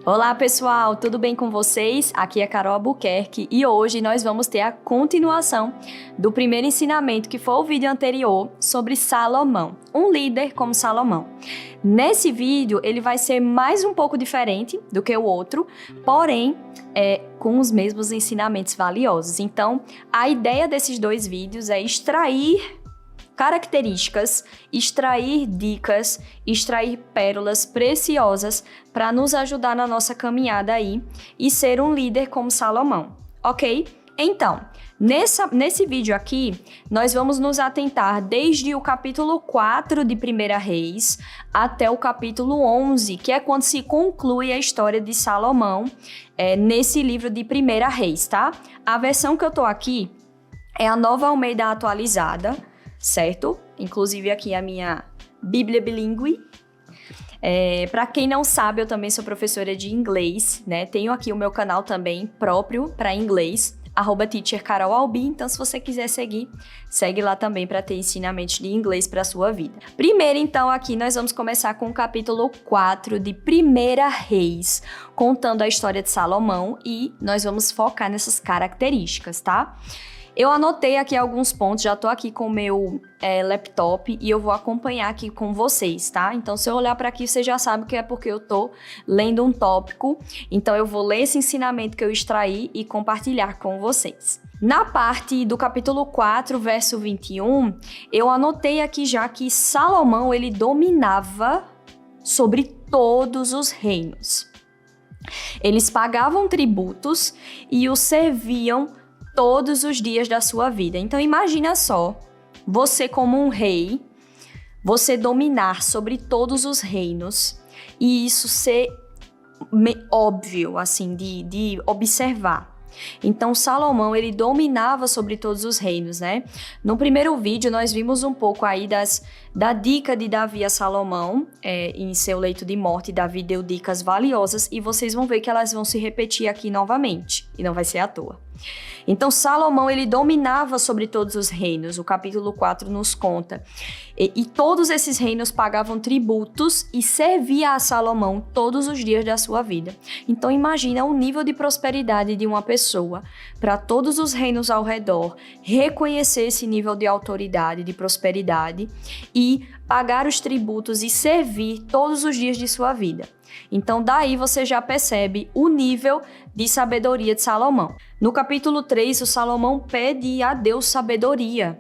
Olá pessoal, tudo bem com vocês? Aqui é Carol Albuquerque e hoje nós vamos ter a continuação do primeiro ensinamento que foi o vídeo anterior sobre Salomão, um líder como Salomão. Nesse vídeo ele vai ser mais um pouco diferente do que o outro, porém com os mesmos ensinamentos valiosos. Então a ideia desses dois vídeos é extrair características, extrair dicas, extrair pérolas preciosas para nos ajudar na nossa caminhada aí e ser um líder como Salomão, ok? Então, nesse vídeo aqui, nós vamos nos atentar desde o capítulo 4 de 1 Reis até o capítulo 11, que é quando se conclui a história de Salomão nesse livro de 1 Reis, tá? A versão que eu tô aqui é a Nova Almeida atualizada, certo? Inclusive aqui a minha Bíblia bilíngue. Para quem não sabe, eu também sou professora de inglês, né? Tenho aqui o meu canal também próprio para inglês, @teachercarolalbi. Então, se você quiser seguir, segue lá também para ter ensinamentos de inglês para a sua vida. Primeiro, então, aqui nós vamos começar com o capítulo 4 de 1 Reis, contando a história de Salomão e nós vamos focar nessas características, tá? Eu anotei aqui alguns pontos, já tô aqui com o meu laptop e eu vou acompanhar aqui com vocês, tá? Então, se eu olhar para aqui, você já sabe que é porque eu tô lendo um tópico. Então, eu vou ler esse ensinamento que eu extraí e compartilhar com vocês. Na parte do capítulo 4, verso 21, eu anotei aqui já que Salomão, ele dominava sobre todos os reinos. Eles pagavam tributos e os serviam todos os dias da sua vida. Então imagina só, você como um rei, você dominar sobre todos os reinos e isso ser óbvio, assim, de observar. Então Salomão, ele dominava sobre todos os reinos, né? No primeiro vídeo nós vimos um pouco aí da dica de Davi a Salomão, em seu leito de morte. Davi deu dicas valiosas e vocês vão ver que elas vão se repetir aqui novamente, e não vai ser à toa. Então Salomão, ele dominava sobre todos os reinos, o capítulo 4 nos conta. E todos esses reinos pagavam tributos e servia a Salomão todos os dias da sua vida. Então imagina o nível de prosperidade de uma pessoa para todos os reinos ao redor reconhecer esse nível de autoridade, de prosperidade e pagar os tributos e servir todos os dias de sua vida. Então daí você já percebe o nível de sabedoria de Salomão. No capítulo 3, o Salomão pede a Deus sabedoria.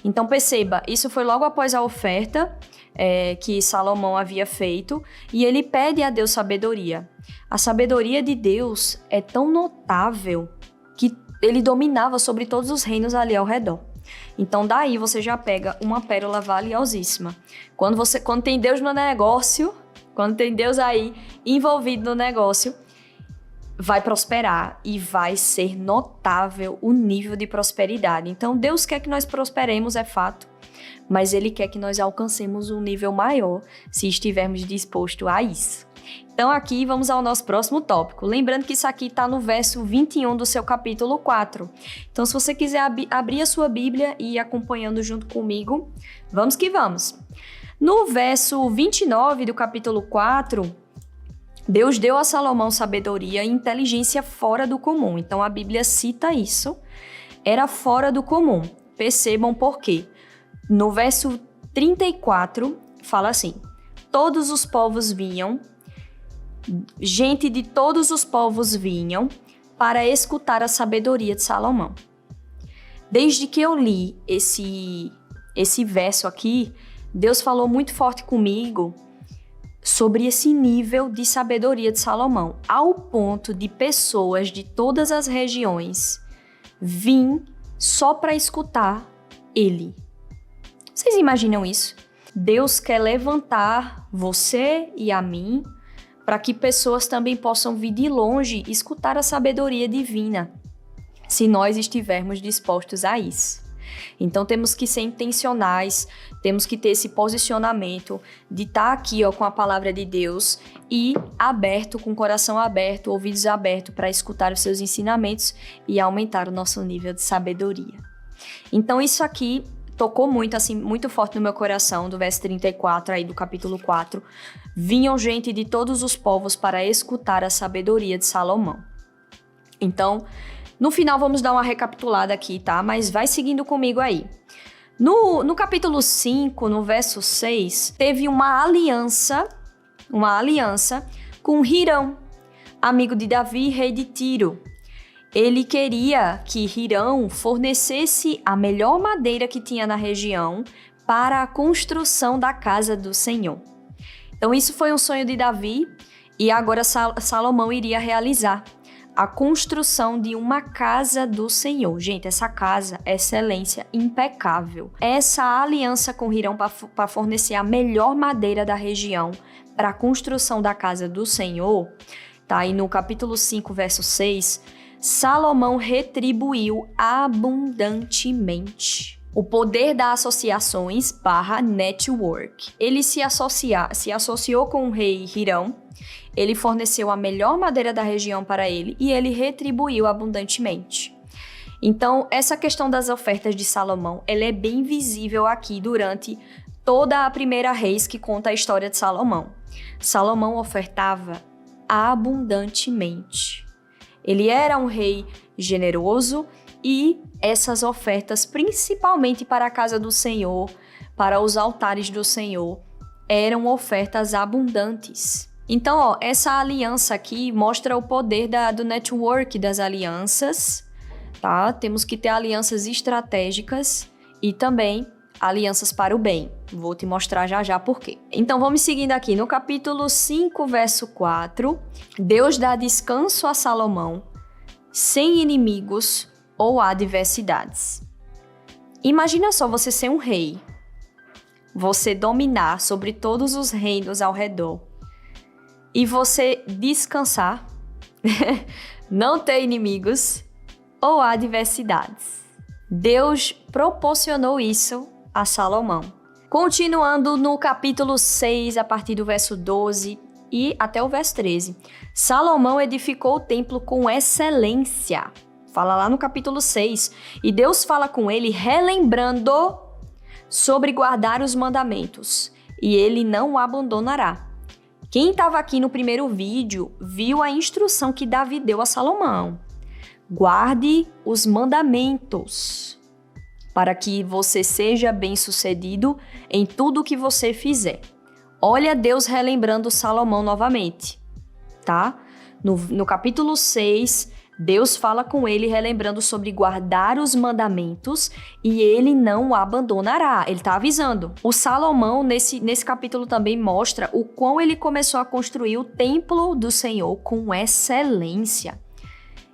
Então perceba, isso foi logo após a oferta que Salomão havia feito e ele pede a Deus sabedoria. A sabedoria de Deus é tão notável que ele dominava sobre todos os reinos ali ao redor. Então daí você já pega uma pérola valiosíssima. Quando tem Deus no negócio, quando tem Deus aí envolvido no negócio, vai prosperar e vai ser notável o nível de prosperidade. Então Deus quer que nós prosperemos, é fato, mas Ele quer que nós alcancemos um nível maior se estivermos dispostos a isso. Então aqui vamos ao nosso próximo tópico. Lembrando que isso aqui está no verso 21 do seu capítulo 4. Então se você quiser abrir a sua Bíblia e ir acompanhando junto comigo, vamos que vamos. No verso 29 do capítulo 4, Deus deu a Salomão sabedoria e inteligência fora do comum. Então a Bíblia cita isso. Era fora do comum. Percebam por quê. No verso 34 fala assim: todos os povos vinham, gente de todos os povos vinham para escutar a sabedoria de Salomão. Desde que eu li esse verso aqui, Deus falou muito forte comigo sobre esse nível de sabedoria de Salomão, ao ponto de pessoas de todas as regiões virem só para escutar ele. Vocês imaginam isso? Deus quer levantar você e a mim para que pessoas também possam vir de longe escutar a sabedoria divina, se nós estivermos dispostos a isso. Então temos que ser intencionais, temos que ter esse posicionamento de estar aqui com a palavra de Deus e aberto, com o coração aberto, ouvidos abertos para escutar os seus ensinamentos e aumentar o nosso nível de sabedoria. Então isso aqui tocou muito, assim, muito forte no meu coração, do verso 34 aí do capítulo 4. Vinham gente de todos os povos para escutar a sabedoria de Salomão. Então, no final vamos dar uma recapitulada aqui, tá? Mas vai seguindo comigo aí. No capítulo 5, no verso 6, teve uma aliança com Hirão, amigo de Davi, rei de Tiro. Ele queria que Hirão fornecesse a melhor madeira que tinha na região para a construção da casa do Senhor. Então isso foi um sonho de Davi e agora Salomão iria realizar a construção de uma casa do Senhor. Gente, essa casa é excelência impecável. Essa aliança com Hirão para fornecer a melhor madeira da região para a construção da casa do Senhor, tá aí no capítulo 5, verso 6, Salomão retribuiu abundantemente. O poder das associações / network. Ele se associou com o rei Hirão, ele forneceu a melhor madeira da região para ele e ele retribuiu abundantemente. Então, essa questão das ofertas de Salomão, ela é bem visível aqui durante toda a primeira Reis que conta a história de Salomão. Salomão ofertava abundantemente. Ele era um rei generoso e essas ofertas, principalmente para a casa do Senhor, para os altares do Senhor, eram ofertas abundantes. Então, ó, essa aliança aqui mostra o poder do network das alianças, tá? Temos que ter alianças estratégicas e também alianças para o bem. Vou te mostrar já por quê. Então, vamos seguindo aqui. No capítulo 5, verso 4, Deus dá descanso a Salomão, sem inimigos ou adversidades. Imagina só você ser um rei, você dominar sobre todos os reinos ao redor e você descansar, não ter inimigos ou adversidades. Deus proporcionou isso a Salomão. Continuando no capítulo 6, a partir do verso 12 e até o verso 13. Salomão edificou o templo com excelência. Fala lá no capítulo 6. E Deus fala com ele relembrando sobre guardar os mandamentos. E ele não o abandonará. Quem estava aqui no primeiro vídeo viu a instrução que Davi deu a Salomão. Guarde os mandamentos, para que você seja bem-sucedido em tudo que você fizer. Olha Deus relembrando Salomão novamente, tá? No capítulo 6, Deus fala com ele relembrando sobre guardar os mandamentos e ele não o abandonará. Ele está avisando. O Salomão, nesse capítulo também mostra o quão ele começou a construir o templo do Senhor com excelência.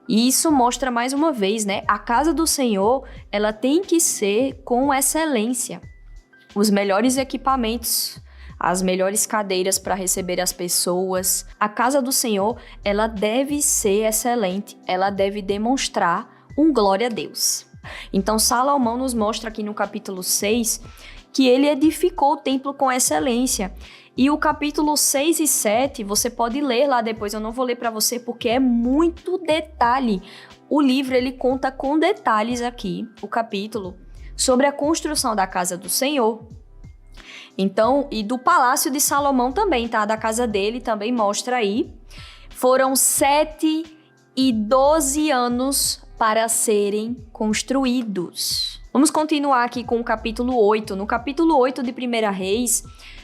E isso mostra mais uma vez, né? A casa do Senhor, ela tem que ser com excelência. Os melhores equipamentos, as melhores cadeiras para receber as pessoas. A casa do Senhor, ela deve ser excelente, ela deve demonstrar um glória a Deus. Então, Salomão nos mostra aqui no capítulo 6 que ele edificou o templo com excelência. E o capítulo 6 e 7, você pode ler lá depois, eu não vou ler para você porque é muito detalhe. O livro, ele conta com detalhes aqui, o capítulo, sobre a construção da casa do Senhor. Então, e do palácio de Salomão também, tá? Da casa dele também mostra aí. Foram 7 e 12 anos para serem construídos. Vamos continuar aqui com o capítulo 8. No capítulo 8 de 1 Reis,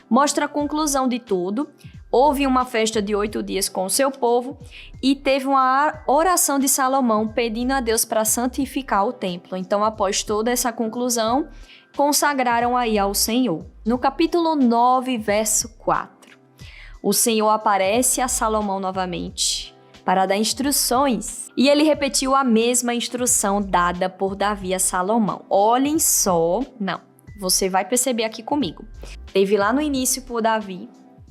mostra a conclusão de tudo. Houve uma festa de 8 dias com o seu povo e teve uma oração de Salomão pedindo a Deus para santificar o templo. Então, após toda essa conclusão, consagraram aí ao Senhor. No capítulo 9, verso 4, o Senhor aparece a Salomão novamente para dar instruções. E ele repetiu a mesma instrução dada por Davi a Salomão. Olhem só, você vai perceber aqui comigo. Teve lá no início por Davi,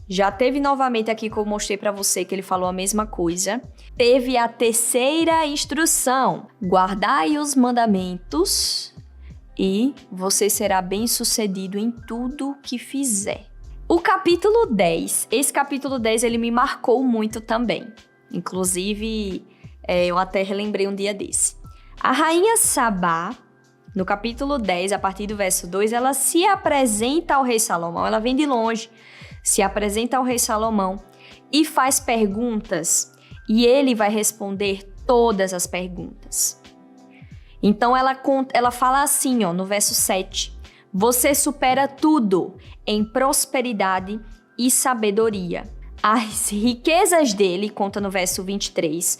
já teve novamente aqui que eu mostrei para você que ele falou a mesma coisa. Teve a terceira instrução: guardai os mandamentos e você será bem-sucedido em tudo que fizer. O capítulo 10, esse capítulo 10 ele me marcou muito também. Inclusive, eu até relembrei um dia desse. A rainha Sabá No capítulo 10, a partir do verso 2, ela se apresenta ao rei Salomão. Ela vem de longe, se apresenta ao rei Salomão e faz perguntas. E ele vai responder todas as perguntas. Então ela fala assim, no verso 7. Você supera tudo em prosperidade e sabedoria. As riquezas dele, conta no verso 23,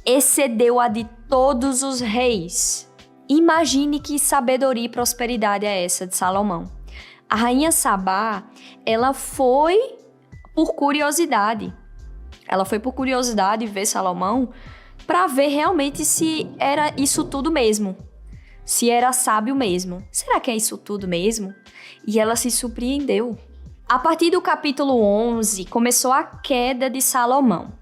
excedeu a de todos os reis. Imagine que sabedoria e prosperidade é essa de Salomão. A rainha Sabá, ela foi por curiosidade. Ela foi por curiosidade ver Salomão para ver realmente se era isso tudo mesmo. Se era sábio mesmo. Será que é isso tudo mesmo? E ela se surpreendeu. A partir do capítulo 11, começou a queda de Salomão.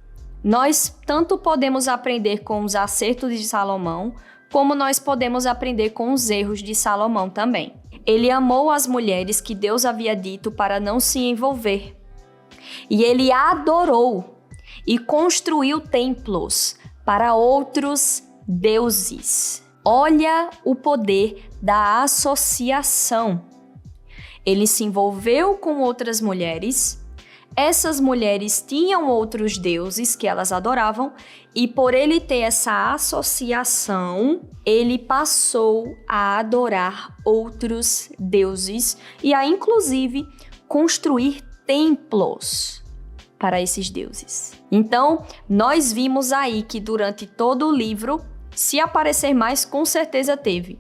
Nós tanto podemos aprender com os acertos de Salomão, como nós podemos aprender com os erros de Salomão também. Ele amou as mulheres que Deus havia dito para não se envolver. E ele adorou e construiu templos para outros deuses. Olha o poder da associação. Ele se envolveu com outras mulheres. Essas mulheres tinham outros deuses que elas adoravam e por ele ter essa associação, ele passou a adorar outros deuses e a inclusive construir templos para esses deuses. Então, nós vimos aí que durante todo o livro, se aparecer mais, com certeza teve.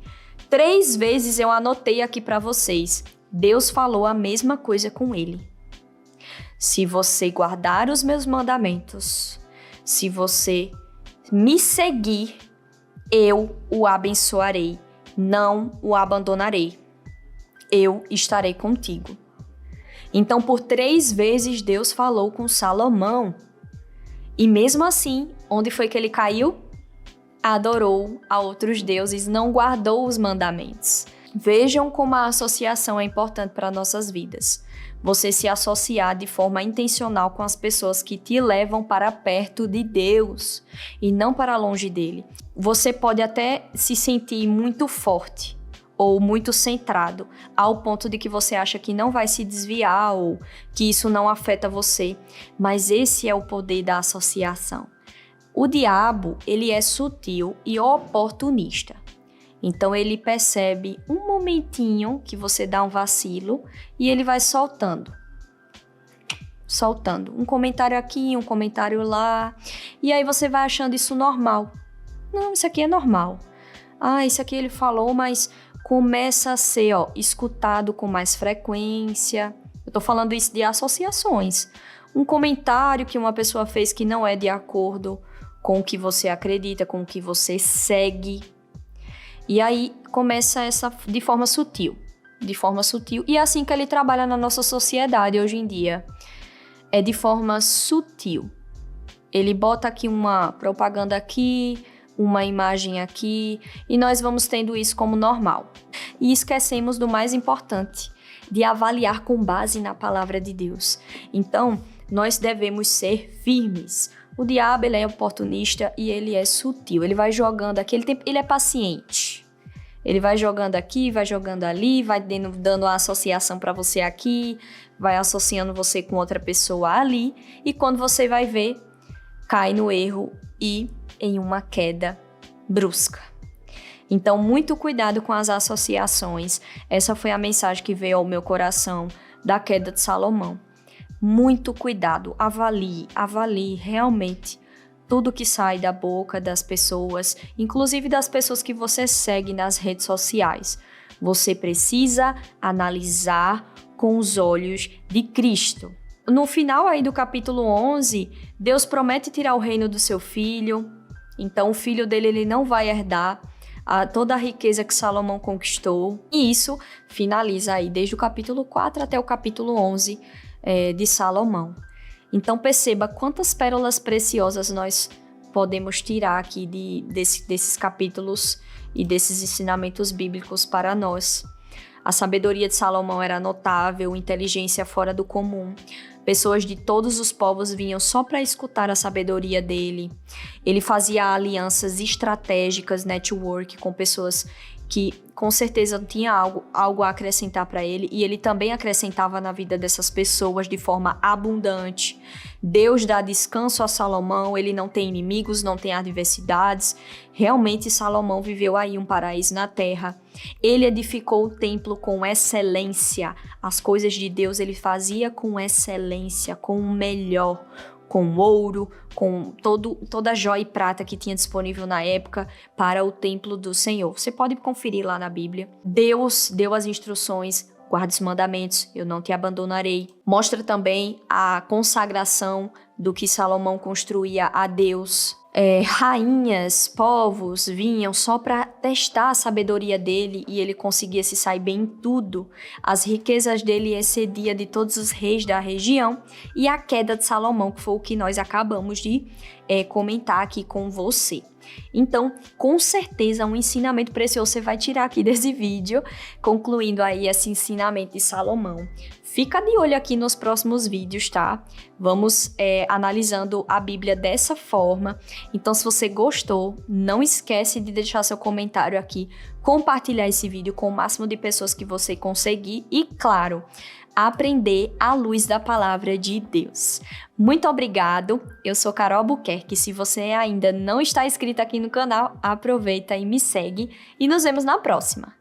3 vezes eu anotei aqui para vocês. Deus falou a mesma coisa com ele. Se você guardar os meus mandamentos, se você me seguir, eu o abençoarei, não o abandonarei. Eu estarei contigo. Então, por 3 vezes, Deus falou com Salomão. E mesmo assim, onde foi que ele caiu? Adorou a outros deuses, não guardou os mandamentos. Vejam como a associação é importante para nossas vidas. Você se associar de forma intencional com as pessoas que te levam para perto de Deus e não para longe dele. Você pode até se sentir muito forte ou muito centrado, ao ponto de que você acha que não vai se desviar ou que isso não afeta você. Mas esse é o poder da associação. O diabo, ele é sutil e oportunista. Então, ele percebe um momentinho que você dá um vacilo e ele vai soltando. Um comentário aqui, um comentário lá. E aí você vai achando isso normal. Não, isso aqui é normal. Isso aqui ele falou, mas começa a ser escutado com mais frequência. Eu tô falando isso de associações. Um comentário que uma pessoa fez que não é de acordo com o que você acredita, com o que você segue. E aí começa essa de forma sutil. E é assim que ele trabalha na nossa sociedade hoje em dia. É de forma sutil. Ele bota aqui uma propaganda aqui, uma imagem aqui, e nós vamos tendo isso como normal. E esquecemos do mais importante, de avaliar com base na palavra de Deus. Então, nós devemos ser firmes. O diabo, ele é oportunista e ele é sutil. Ele vai jogando aqui, ele é paciente. Ele vai jogando aqui, vai jogando ali, vai dando a associação para você aqui, vai associando você com outra pessoa ali. E quando você vai ver, cai no erro e em uma queda brusca. Então, muito cuidado com as associações. Essa foi a mensagem que veio ao meu coração da queda de Salomão. Muito cuidado, avalie realmente tudo que sai da boca das pessoas, inclusive das pessoas que você segue nas redes sociais. Você precisa analisar com os olhos de Cristo. No final aí do capítulo 11, Deus promete tirar o reino do seu filho. Então, o filho dele ele não vai herdar toda a riqueza que Salomão conquistou. E isso finaliza aí desde o capítulo 4 até o capítulo 11 de Salomão. Então perceba quantas pérolas preciosas nós podemos tirar aqui desses capítulos e desses ensinamentos bíblicos para nós. A sabedoria de Salomão era notável, inteligência fora do comum. Pessoas de todos os povos vinham só para escutar a sabedoria dele. Ele fazia alianças estratégicas, network, com pessoas que com certeza tinha algo a acrescentar para ele, e ele também acrescentava na vida dessas pessoas de forma abundante. Deus dá descanso a Salomão, ele não tem inimigos, não tem adversidades. Realmente Salomão viveu aí um paraíso na terra. Ele edificou o templo com excelência. As coisas de Deus ele fazia com excelência, com o melhor, com ouro, com toda a joia e prata que tinha disponível na época para o templo do Senhor. Você pode conferir lá na Bíblia. Deus deu as instruções, guarda os mandamentos, eu não te abandonarei. Mostra também a consagração do que Salomão construía a Deus. Rainhas, povos vinham só para testar a sabedoria dele e ele conseguia se sair bem em tudo. As riquezas dele excediam de todos os reis da região, e a queda de Salomão, que foi o que nós acabamos de comentar aqui com você. Então, com certeza, um ensinamento precioso você vai tirar aqui desse vídeo, concluindo aí esse ensinamento de Salomão. Fica de olho aqui nos próximos vídeos, tá? Vamos analisando a Bíblia dessa forma. Então, se você gostou, não esquece de deixar seu comentário aqui, compartilhar esse vídeo com o máximo de pessoas que você conseguir e, claro, aprender à luz da palavra de Deus. Muito obrigado, eu sou Carol Albuquerque. Se você ainda não está inscrito aqui no canal, aproveita e me segue e nos vemos na próxima.